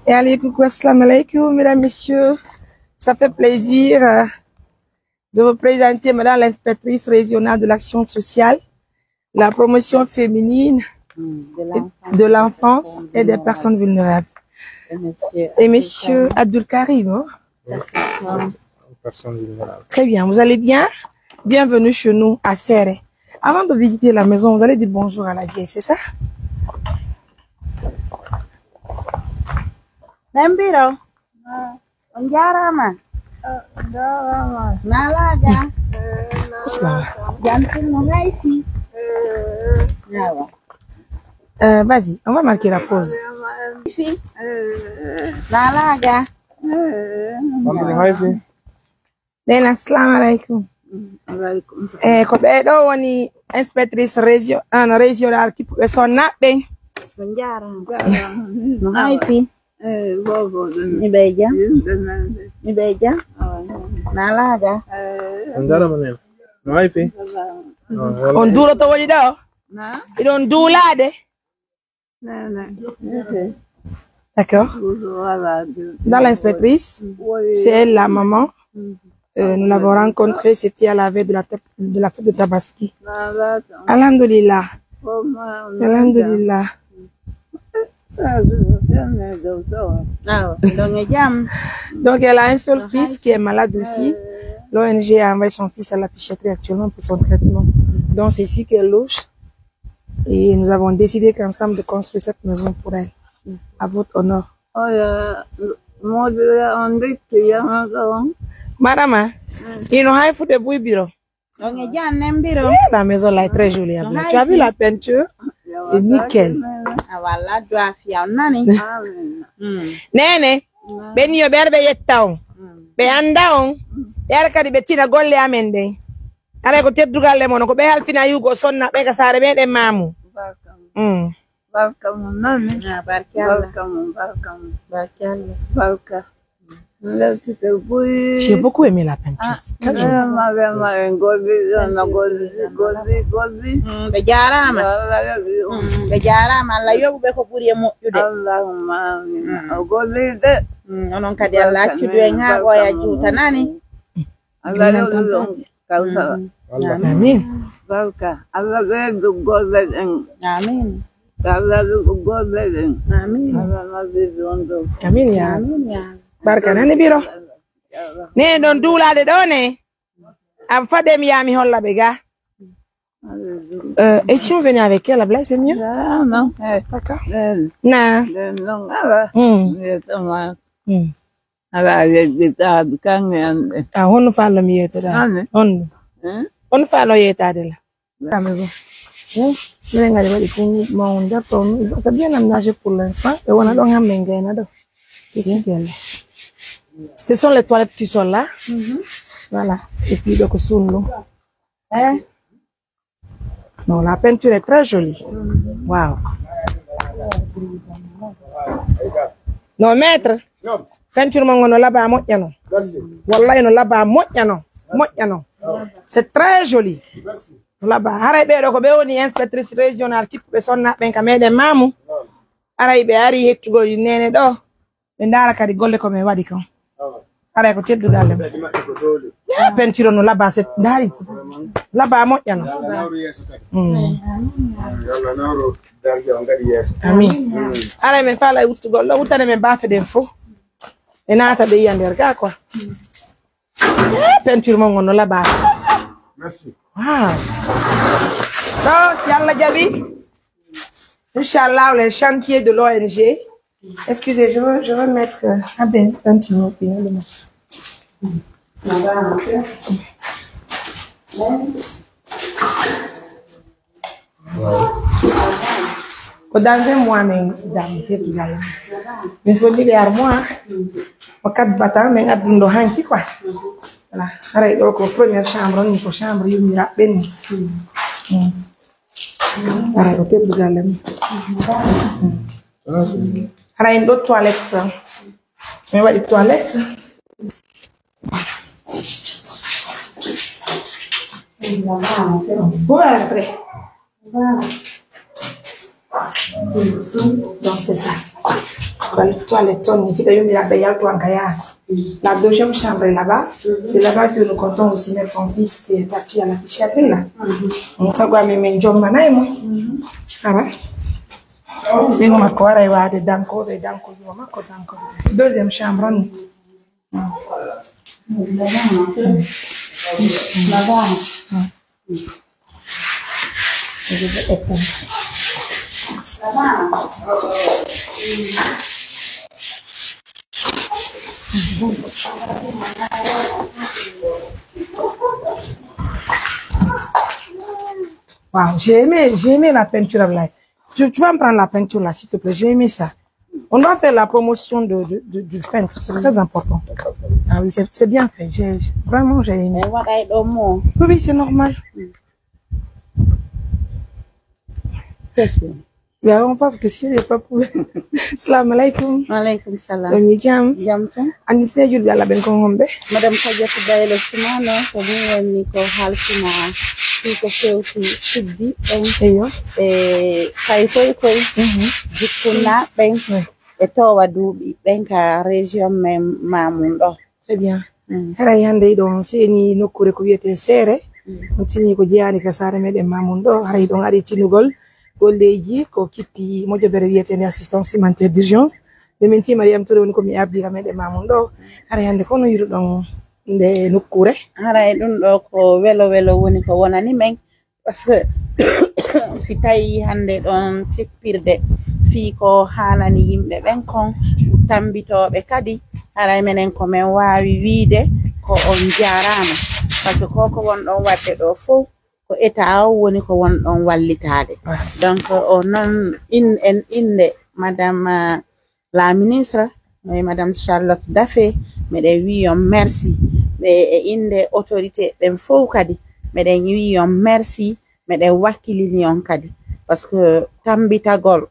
Et assalamu alaikum, mesdames, messieurs. Ça fait plaisir de vous présenter madame l'inspectrice régionale de l'action sociale, la promotion féminine de l'enfance et des personnes vulnérables. Et monsieur Abdul Karim. Très bien, vous allez bien? Bienvenue chez nous à Serre. Avant de visiter la maison, vous allez dire bonjour à la vieille, c'est ça? Nambiro. Onjarama. Nalaga. Jantin Mongaïsi. Vas-y, on va marquer la pause. Nalaga. Den assalamu alaikum. Ko ɓe ɗo woni inspectrice régional qui peut son naɓɓe. Mongaïsi. Nibeja. Nibeja. Nalaga. On duuloto woni ɗo? Iɗon duulade? D'accord. Dans l'inspectrice, c'est elle la maman. Nous l'avons rencontrée, c'était à la veille de la fête de Tabaski. Alhamdulillah. Alhamdulillah. Donc elle a un seul fils qui est malade aussi. L'ONG a envoyé son fils à la psychiatrie actuellement pour son traitement. Donc c'est ici qu'elle loge. Et nous avons décidé qu'ensemble de construire cette maison pour elle. À votre honneur. Madame, il nous a fait des bruits bureaux. La maison là est très jolie. Tu as vu la peinture? C'est nickel. Nene, ben yo berbe yettaon. Be andaon. Yar kadi be tina golle amende. Ara ko teddugal le mono ko be halfina yugo sonna be ka sare meden mamu. Barkamu nani. Barka. J'ai beaucoup aimé la peinture. Barka nani biro ne don duulade do ne am fadem yami holla be ga et si on venait avec elle là c'est mieux non d'accord na non ala yeta kan on fa la mieta da on fa lo yeta de la maison mais ngali wadi ko mon jaton c'est bien aménagé pour l'instant et on a donc amené na do c'est bien. Ce sont les toilettes qui sont là. Voilà. Et puis, donc, sous l'eau. Non, la peinture est très jolie. Waouh. Non, maître. Peinture, mon là-bas, moitiano. Wallah, non, là-bas, moitiano. C'est très joli. Là-bas. Arabe, donc, on est inspectrice régionale qui peut son n'a pas de mamu. Arabe, ari, et tu go, you nene do. Ndara kadi golle ko me wadi kon ara ko teddu galle peinture no laba set dari laba mo yano amin ara me fala wuttu gollo wutane me bafe den fo e nata be yander ga quoi peinture mo ngono laba merci wow so si Allah jabi inchallah les chantiers de l'ONG. Excusez, je veux mettre un petit mot. Dans un mois, mais mais on dit vers moi, au 4 battant, mais à Dundo Hanki quoi. Voilà. Arrête donc première chambre, une chambre, il y a ben. Arrête au tête de galem. Arrête une autre toilette. Mais ouais, les toilettes. Pour rentrer. Voilà. Donc c'est ça. La toilette, la deuxième chambre est là-bas. C'est là-bas que nous comptons aussi mettre son fils qui est parti à la psychiatrie là. On s'est dit mais mais John Manaï moi. Deuxième chambre. Wow, j'ai aimé la peinture là. Tu vas me prendre la peinture là, s'il te plaît. J'ai aimé ça. On doit faire la promotion du peintre, c'est très important. Ah oui, c'est bien fait. Vraiment, j'ai aimé. Oui, c'est normal. Ya, on peut question, il n'y a pas de problème. Salam alaikum. Walaikum salam. On y jam. Jam tan. Andi sene julbe Allah ben ko hombe. Madame Kadiatu Baylo Simano ko ni ko halsina ko fewti siddi en Eyo. kay koy jikkunna ben e towa duubi ben ka région men mamun do. Très bien. Hara yande don seni nokkure ko wiete sere. On tini ko jiani ka sare meden mamun do hara don ari tinugol golleji ko kippi mojo bere wiete ni assistance alimentaire d'urgence. Le menti Mariam Touré woni ko mi abdi ka meden mamun do hara yande kono yiru don nde nokkure. Hara e dum do ko welo woni ko wonani men parce que si tawi hande don cippirde fi ko hanani yimbe ben kon tambitobe kadi hara menen ko men waawi wiide ko on jaarama parce que koko won don wadde do fo ko état woni ko won don wallitaade donc on inde madame la ministre madame Charlotte Daffé meden wi on merci be inde autorité ben fo kadi meden wi on merci meden wakkilini on kadi parce que tambitagol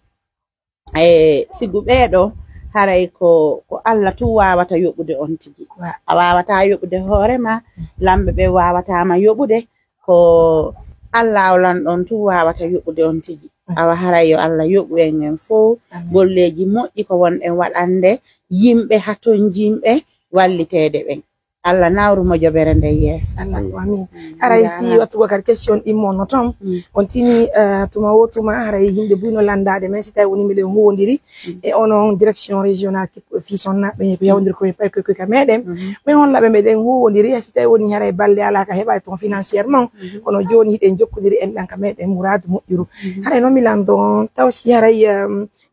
sigu beedo haray ko Allah tu wawata yobude on tigi a wawata yobude hoorema lambe be wawata ma yobude ko Allah olan don tu wawata yobude on tigi awa haray yo Allah yobu en fo golleji moƴƴi ko won en wadande yimbe haton jimbe wallitede ben Allah nawru mo jobere nde yes Allah amin haray fi watu wakar question immono tom on tini tuma wotuma haray yimbe buno landade men si tay woni mele huwondiri e onon direction régionale qui fi sonna be yawdir ko pay ko ka meden mais on labe meden huwondiri si tay woni haray balle ala ka heba ton financièrement kono joni hiden jokkodiri en dan ka meden mourad moƴƴuru haray no milando taw si haray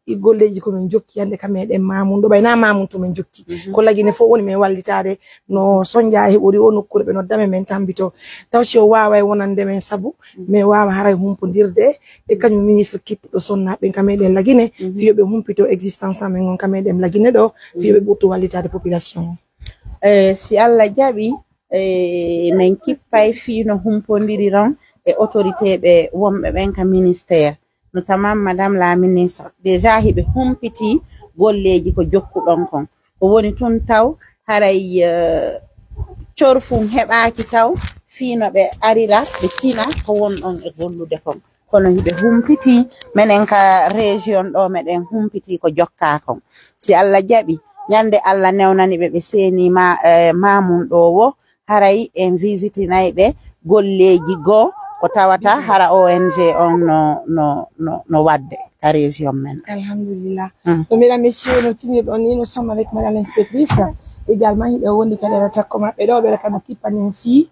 golleji ko men jokki hande kameden mamun do bayna mamun to men jokki ko lagine fo woni men wallitade no sonja hebori o nokkure be no dame men tambito taw si o waaway wonande men sabu mais waawa haray humpondirde e kanyum ministre kippudo sonna be kameden lagine fiyobe humpito existence men gon kameden lagine do fiyobe burto wallitade population si Allah jabi men kippay fi no humpondiri ron e autorité be wombe ben ka ministère notamment madame la ministre déjà hibe humpiti golleji ko jokkudon kon ko woni tun taw haray corfum hebaaki taw fiino be arira be kina ko won on e gollude kon kono hibe humpiti menen ka région do meden humpiti ko jokka kon si Allah jabi nyande Allah newnani be seni mamun do wo haray en visite naybe golleji go ko tawata hara ONG on no wadde la région men. Alhamdulillah. Donc mesdames, messieurs, nous sommes avec madame l'inspectrice. Également, il y a un cadre comme Edo Belakana Kipani fi.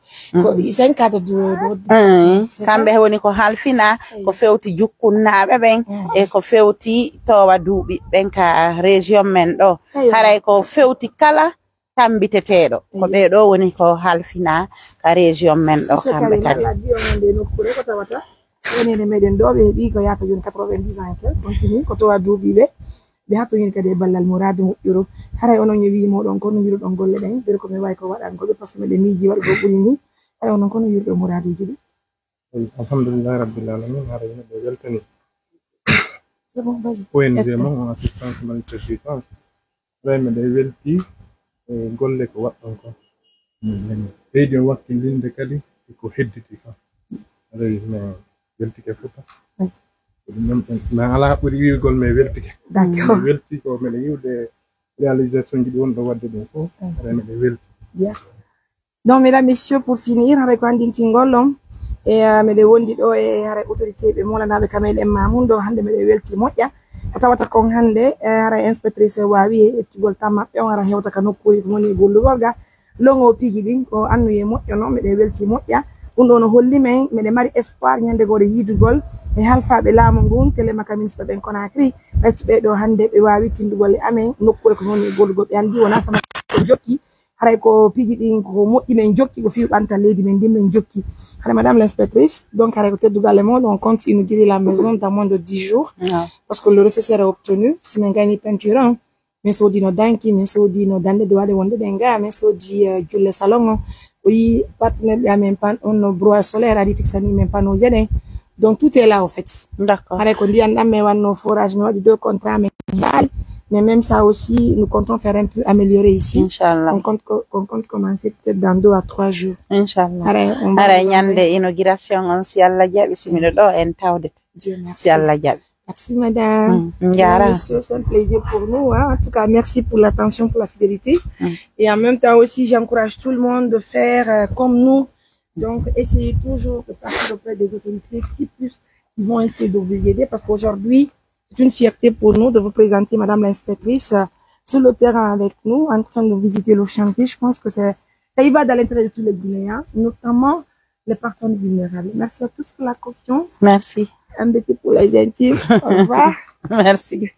C'est un cadre de kambe woni ko halfina ko fewti jukkunnabe ben e ko fewti towa duubi ben ka région men do haray ko fewti kala tambitetedo ko be do woni ko halfina ka région men do kambe kadi ko tawata woni ne meden do be bi ko yaka jon 90 ans kel continue ko to adubi be hatto yin kadi ballal muradu euro haray onon wi modon ko no yiro don golle den be ko me way ko wadan gobe parce que meden miji wad go bulini haray onon ko no yiro muradu jibi alhamdulillah rabbil alamin haray ne be weltani c'est bon vas-y ONG mon assistance humanitaire ray me de welti golle ko waddon ko heedi wakkilinde kadi ko hedditi fa rewi me weltike futa ma ala ɓuri wiwgol mais weltike D'accord. welti ko mbeɗa yiwde réalisation ji ɗi wonɗo wadde ɗum fof ara mbeɗa welti. Bien. Donc, mesdames, messieurs, pour finir, avec Wandin Tingolom, et mede wondi ɗo e hara autorité ɓe molanaɓe kamel en mamundo hande mede welti moƴƴa ko tawata kon hande hara inspectrice wawi e ettugol tan maɓɓe on hara hewta ka nokkuri ko woni e gollugol ga longo piji ɗin ko annuye moƴƴa no mede welti moƴƴa ɗum ɗo no holli men mede mari espoir ñande gore yidugol e halfaɓe laamu ngun télémaka ministre ɓen Conakry ɓeccuɓe ɗo hande ɓe wawi tindugol e amen nokkure ko woni e gollugol ɓe andi wona sama ko jokki haray ko piji ɗin ko moƴƴi men jokki ko fiu ɓanta leydi men ndi men jokki haray madame l'inspectrice donc haray ko teddugal e moɗon on compte inaugurer la maison dans moins de 10 jours parce que le nécessaire est obtenu si min gayni peinture on min soodino danki min soodino dande dowaɗe wonde ɗen ga min soodi julle salon o o yi partenaire ɓe amen pan on no broie solaire adi fixani men panneau jeɗen donc tout est là au fait. D'accord. Haray ko ndiyan ɗam men wanno forage mi waɗi 2 contrats men yaali mais même ça aussi, nous comptons faire un peu améliorer ici. Inch'Allah. On compte commencer peut-être dans 2 à 3 jours. Inch'Allah. Haray ñande inauguration on si Allah jaɓi simiɗo ɗo en tawde. Dieu merci. Si Allah jaɓi. Merci madame. Monsieur, c'est un plaisir pour nous. Hein. En tout cas, merci pour l'attention, pour la fidélité. Et en même temps aussi, j'encourage tout le monde de faire comme nous. Donc, essayez toujours de passer auprès des autorités qui vont essayer de vous aider parce qu'aujourd'hui, c'est une fierté pour nous de vous présenter Madame l'inspectrice sur le terrain avec nous, en train de visiter le chantier. Je pense que ça y va dans l'intérêt de tous les Guinéens, notamment les personnes vulnérables. Merci à tous pour la confiance. Merci. Un petit pour les intimes. Au revoir. Merci.